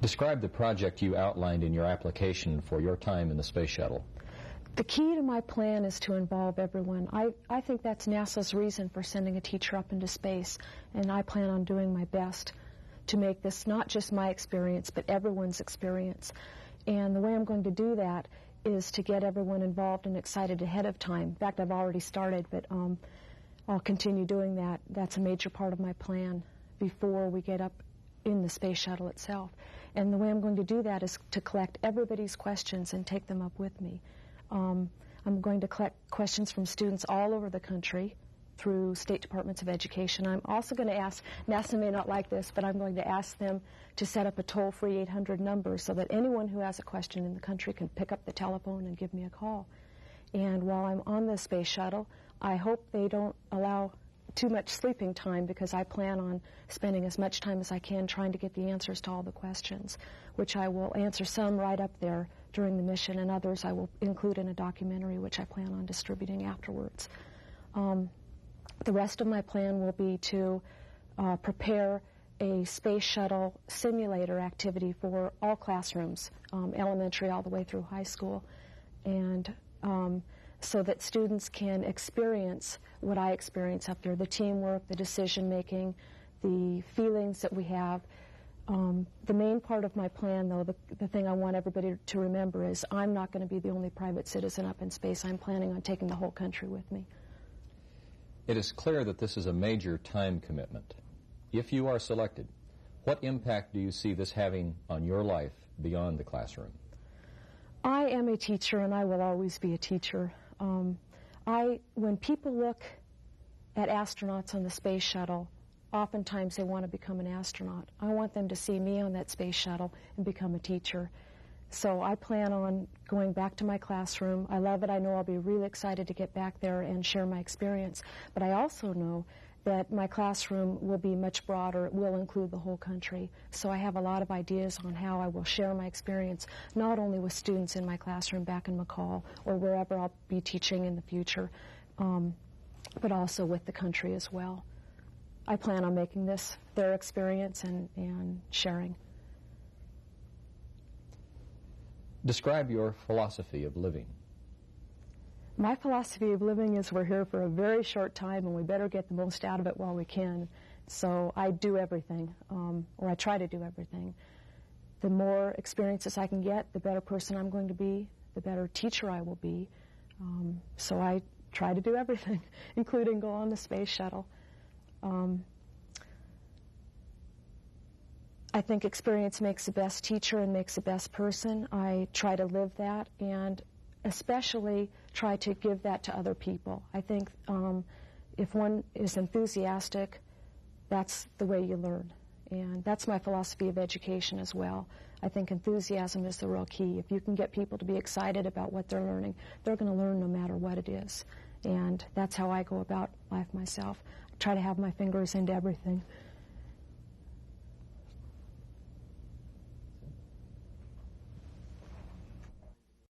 Describe the project you outlined in your application for your time in the space shuttle. The key to my plan is to involve everyone. I think that's NASA's reason for sending a teacher up into space, and I plan on doing my best to make this not just my experience, but everyone's experience. And the way I'm going to do that is to get everyone involved and excited ahead of time. In fact, I've already started, but I'll continue doing that. That's a major part of my plan before we get up in the space shuttle itself. And the way I'm going to do that is to collect everybody's questions and take them up with me. I'm going to collect questions from students all over the country through state departments of education. I'm also going to ask, NASA may not like this, but I'm going to ask them to set up a toll-free 800 number so that anyone who has a question in the country can pick up the telephone and give me a call. And while I'm on the space shuttle, I hope they don't allow too much sleeping time, because I plan on spending as much time as I can trying to get the answers to all the questions, which I will answer some right up there during the mission, and others I will include in a documentary which I plan on distributing afterwards. The rest of my plan will be to prepare a space shuttle simulator activity for all classrooms, elementary all the way through high school, and so that students can experience what I experience up there, the teamwork, the decision-making, the feelings that we have. The main part of my plan, though, the thing I want everybody to remember is I'm not going to be the only private citizen up in space. I'm planning on taking the whole country with me. It is clear that this is a major time commitment. If you are selected, what impact do you see this having on your life beyond the classroom? I am a teacher, and I will always be a teacher. When people look at astronauts on the space shuttle, oftentimes they want to become an astronaut. I want them to see me on that space shuttle and become a teacher. So I plan on going back to my classroom. I love it. I know I'll be really excited to get back there and share my experience. But I also know that my classroom will be much broader. It will include the whole country. So I have a lot of ideas on how I will share my experience, not only with students in my classroom back in McCall or wherever I'll be teaching in the future, but also with the country as well. I plan on making this their experience and sharing. Describe your philosophy of living. My philosophy of living is we're here for a very short time, and we better get the most out of it while we can. So I do everything, or I try to do everything. The more experiences I can get, the better person I'm going to be, the better teacher I will be. So I try to do everything, including go on the space shuttle. I think experience makes the best teacher and makes the best person. I try to live that, and especially try to give that to other people. I think if one is enthusiastic, that's the way you learn. And that's my philosophy of education as well. I think enthusiasm is the real key. If you can get people to be excited about what they're learning, they're going to learn no matter what it is. And that's how I go about life myself. I try to have my fingers into everything.